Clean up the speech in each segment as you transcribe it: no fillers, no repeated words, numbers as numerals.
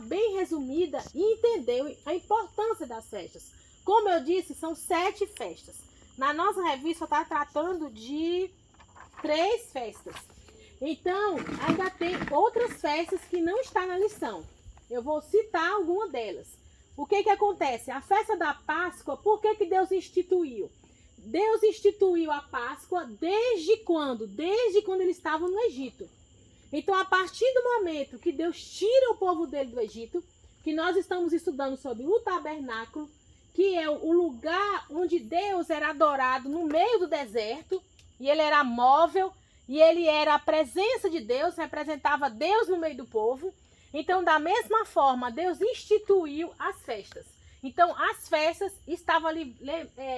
bem resumida e entendeu a importância das festas. Como eu disse, são 7 festas. Na nossa revista está tratando de 3 festas. Então, ainda tem outras festas que não estão na lição. Eu vou citar alguma delas. O que acontece? A festa da Páscoa, por que Deus instituiu? Deus instituiu a Páscoa desde quando? Desde quando eles estavam no Egito. Então, a partir do momento que Deus tira o povo dele do Egito, que nós estamos estudando sobre o tabernáculo, que é o lugar onde Deus era adorado no meio do deserto, e ele era móvel, e ele era a presença de Deus, representava Deus no meio do povo. Então, da mesma forma, Deus instituiu as festas. Então, as festas estavam ali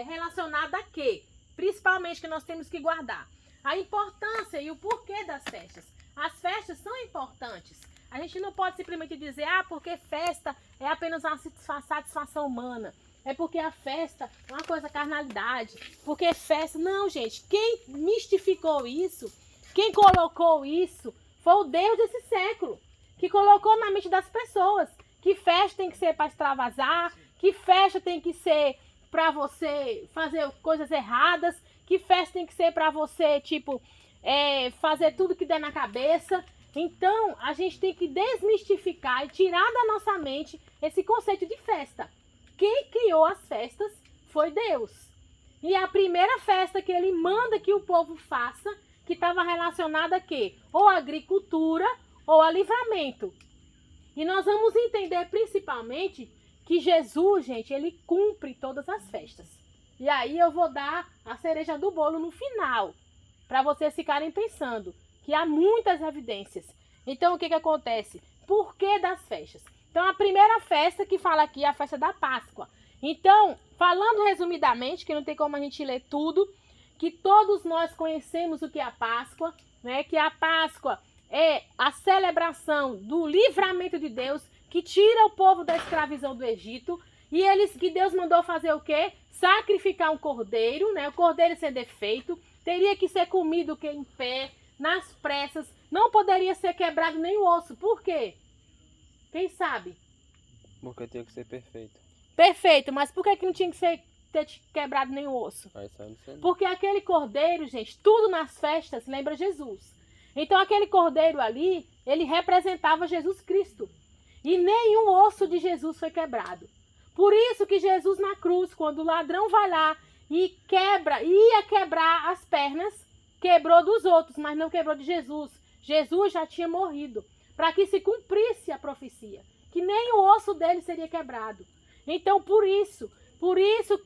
relacionadas a quê? Principalmente que nós temos que guardar. A importância e o porquê das festas. As festas são importantes. A gente não pode simplesmente dizer, porque festa é apenas uma satisfação humana. É porque a festa é uma coisa carnalidade. Porque festa... Não, gente. Quem mistificou isso, quem colocou isso, foi o Deus desse século. Que colocou na mente das pessoas. Que festa tem que ser para extravasar. Que festa tem que ser para você fazer coisas erradas. Que festa tem que ser para você, fazer tudo que der na cabeça. Então, a gente tem que desmistificar e tirar da nossa mente esse conceito de festa. Quem criou as festas foi Deus. E a primeira festa que ele manda que o povo faça, que estava relacionada a quê? Ou a agricultura ou a livramento. E nós vamos entender principalmente que Jesus, gente, ele cumpre todas as festas. E aí eu vou dar a cereja do bolo no final, para vocês ficarem pensando que há muitas evidências. Então, o que acontece? Por que das festas? Então, a primeira festa que fala aqui é a festa da Páscoa. Então, falando resumidamente, que não tem como a gente ler tudo, que todos nós conhecemos o que é a Páscoa, né? Que a Páscoa é a celebração do livramento de Deus, que tira o povo da escravidão do Egito. E que Deus mandou fazer o quê? Sacrificar um cordeiro, né? O cordeiro sem defeito. Teria que ser comido em pé, nas pressas. Não poderia ser quebrado nem o osso. Por quê? Quem sabe? Porque tinha que ser perfeito. Perfeito, mas por que não tinha que ter quebrado nem o osso? Porque aquele cordeiro, gente, tudo nas festas lembra Jesus. Então aquele cordeiro ali, ele representava Jesus Cristo. E nenhum osso de Jesus foi quebrado. Por isso que Jesus na cruz, quando o ladrão vai lá e ia quebrar as pernas, quebrou dos outros, mas não quebrou de Jesus. Jesus já tinha morrido, para que se cumprisse a profecia, que nem o osso dele seria quebrado. Então, por isso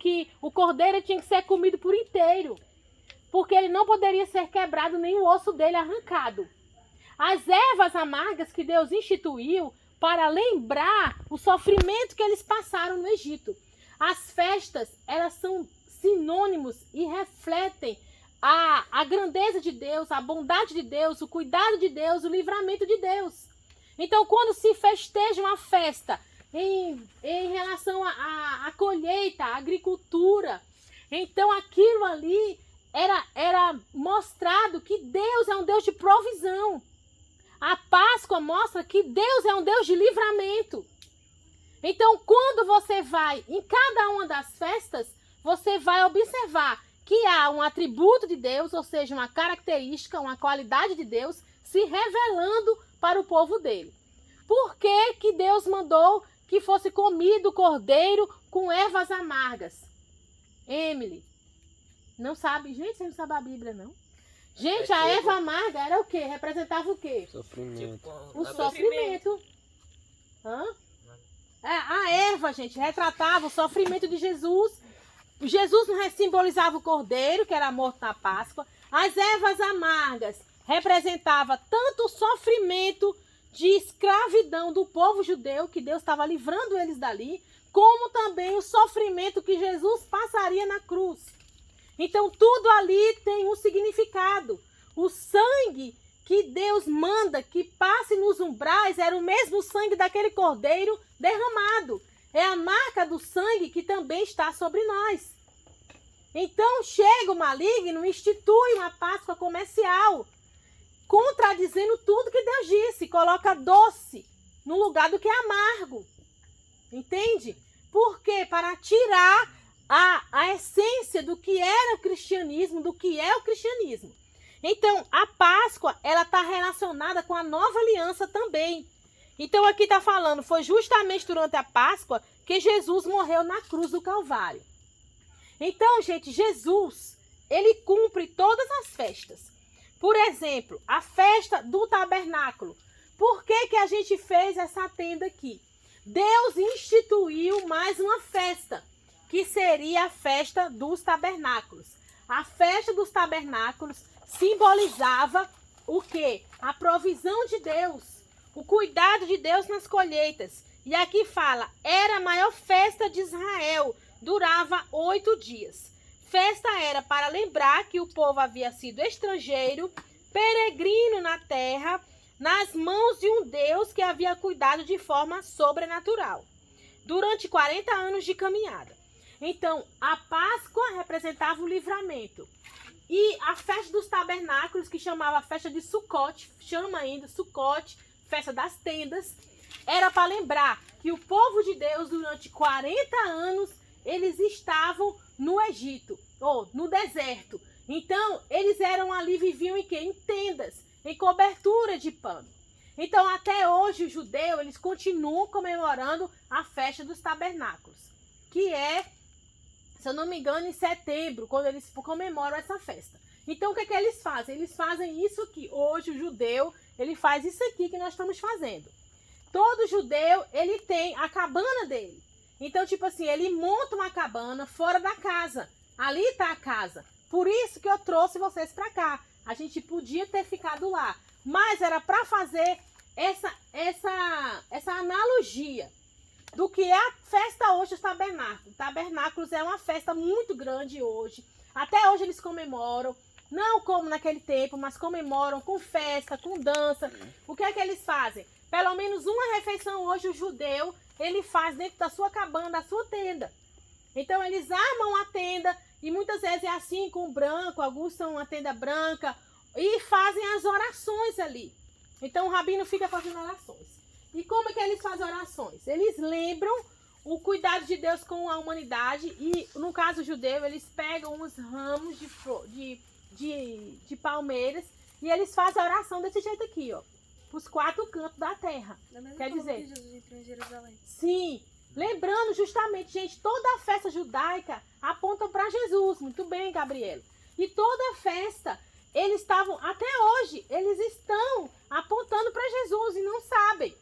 que o cordeiro tinha que ser comido por inteiro, porque ele não poderia ser quebrado, nem o osso dele arrancado. As ervas amargas que Deus instituiu para lembrar o sofrimento que eles passaram no Egito. As festas, elas são sinônimos e refletem a grandeza de Deus, a bondade de Deus, o cuidado de Deus, o livramento de Deus. Então, quando se festeja uma festa em relação à colheita, à agricultura, então aquilo ali era mostrado que Deus é um Deus de provisão. A Páscoa mostra que Deus é um Deus de livramento. Então, quando você vai em cada uma das festas, você vai observar que há um atributo de Deus, ou seja, uma característica, uma qualidade de Deus, se revelando para o povo dele. Por que Deus mandou que fosse comido o cordeiro com ervas amargas? Emily, não sabe? Gente, você não sabe a Bíblia, não? Gente, a erva amarga era o quê? Representava o quê? Sofrimento. O sofrimento. A erva, gente, retratava o sofrimento de Jesus. Jesus não simbolizava o cordeiro, que era morto na Páscoa. As ervas amargas representavam tanto o sofrimento de escravidão do povo judeu, que Deus estava livrando eles dali, como também o sofrimento que Jesus passaria na cruz. Então, tudo ali tem um significado. O sangue que Deus manda que passe nos umbrais era o mesmo sangue daquele cordeiro derramado. É a marca do sangue que também está sobre nós. Então, chega o maligno e institui uma Páscoa comercial, contradizendo tudo que Deus disse. Coloca doce no lugar do que é amargo. Entende? Porque para tirar a essência do que era o cristianismo, do que é o cristianismo. Então, a Páscoa, ela está relacionada com a nova aliança também. Então, aqui está falando, foi justamente durante a Páscoa que Jesus morreu na cruz do Calvário. Então, gente, Jesus, ele cumpre todas as festas. Por exemplo, a festa do tabernáculo. Por que a gente fez essa tenda aqui? Deus instituiu mais uma festa, que seria a festa dos tabernáculos. A festa dos tabernáculos simbolizava o quê? A provisão de Deus, o cuidado de Deus nas colheitas. E aqui fala, era a maior festa de Israel, durava 8 dias. Festa era para lembrar que o povo havia sido estrangeiro, peregrino na terra, nas mãos de um Deus que havia cuidado de forma sobrenatural, durante 40 anos de caminhada. Então, a Páscoa representava o livramento. E a festa dos tabernáculos, que chamava a festa de Sucote, chama ainda Sucote, festa das tendas, era para lembrar que o povo de Deus, durante 40 anos, eles estavam no Egito, ou no deserto. Então, eles eram ali, viviam em quê? Em tendas, em cobertura de pano. Então, até hoje, os judeus, eles continuam comemorando a festa dos tabernáculos, que é, se eu não me engano, em setembro, quando eles comemoram essa festa. Então, o que eles fazem? Eles fazem isso aqui. Hoje, o judeu, ele faz isso aqui que nós estamos fazendo. Todo judeu, ele tem a cabana dele. Então, tipo assim, ele monta uma cabana fora da casa. Ali está a casa. Por isso que eu trouxe vocês para cá. A gente podia ter ficado lá. Mas era para fazer essa analogia do que é a festa hoje dos tabernáculos. Tabernáculos é uma festa muito grande hoje. Até hoje eles comemoram. Não como naquele tempo, mas comemoram com festa, com dança. O que é que eles fazem? Pelo menos uma refeição hoje o judeu, ele faz dentro da sua cabana, da sua tenda. Então eles armam a tenda e muitas vezes é assim com branco, alguns são uma tenda branca e fazem as orações ali. Então o rabino fica fazendo orações. E como é que eles fazem orações? Eles lembram o cuidado de Deus com a humanidade e no caso judeu eles pegam uns ramos de palmeiras e eles fazem a oração desse jeito aqui, ó. Os 4 cantos da terra. Quer dizer, que Jesus entrou em Jerusalém. Sim, lembrando justamente, gente, toda a festa judaica aponta para Jesus. Muito bem, Gabriela. E toda a festa, eles estavam, até hoje, eles estão apontando para Jesus e não sabem.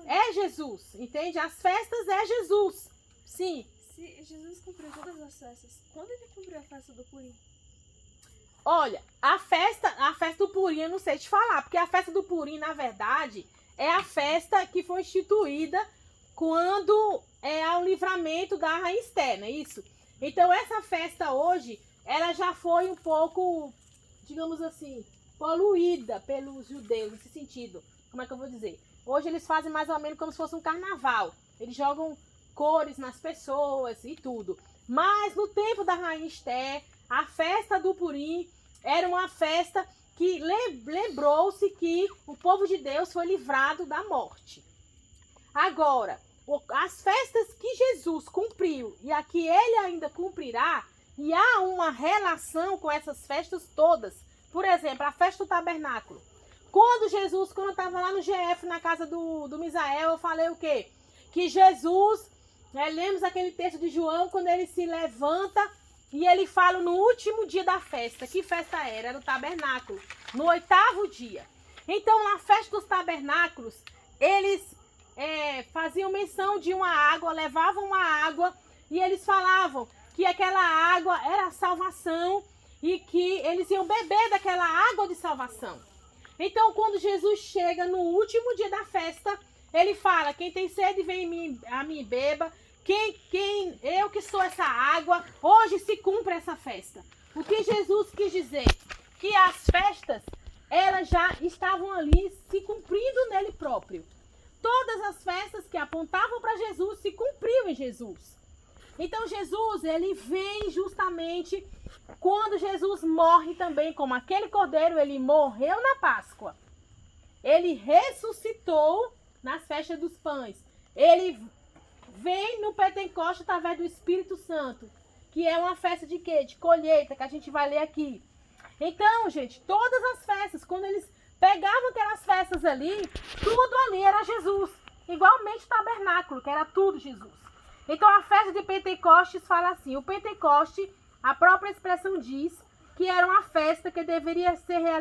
É Jesus, entende? As festas é Jesus. Sim. Se Jesus cumpriu todas as festas, quando ele cumpriu a festa do Purim? Olha, a festa do Purim eu não sei te falar, porque a festa do Purim, na verdade, é a festa que foi instituída quando é o livramento da rainha Esther, não é isso? Então, essa festa hoje, ela já foi um pouco, digamos assim, poluída pelos judeus, nesse sentido. Como é que eu vou dizer? Hoje eles fazem mais ou menos como se fosse um carnaval. Eles jogam cores nas pessoas e tudo. Mas no tempo da rainha Esther, a festa do Purim era uma festa que lembrou-se que o povo de Deus foi livrado da morte. Agora, as festas que Jesus cumpriu e a que ele ainda cumprirá, e há uma relação com essas festas todas. Por exemplo, a festa do tabernáculo. Quando eu estava lá no GF, na casa do Misael, eu falei o quê? Que Jesus, lemos aquele texto de João, quando ele se levanta e ele fala no último dia da festa. Que festa era? Era o tabernáculo, no 8º dia. Então, na festa dos tabernáculos, eles faziam menção de uma água, levavam uma água e eles falavam que aquela água era a salvação e que eles iam beber daquela água de salvação. Então, quando Jesus chega no último dia da festa, ele fala, quem tem sede vem a mim e beba. Eu que sou essa água, hoje se cumpre essa festa. O que Jesus quis dizer? Que as festas, elas já estavam ali se cumprindo nele próprio. Todas as festas que apontavam para Jesus se cumpriam em Jesus. Então Jesus, ele vem justamente quando Jesus morre também, como aquele cordeiro, ele morreu na Páscoa. Ele ressuscitou nas festas dos pães, ele vem no Pentecoste através do Espírito Santo, que é uma festa de quê? De colheita, que a gente vai ler aqui. Então, gente, todas as festas, quando eles pegavam aquelas festas ali, tudo ali era Jesus. Igualmente o tabernáculo, que era tudo Jesus. Então, a festa de Pentecostes fala assim, o Pentecoste, a própria expressão diz que era uma festa que deveria ser realizada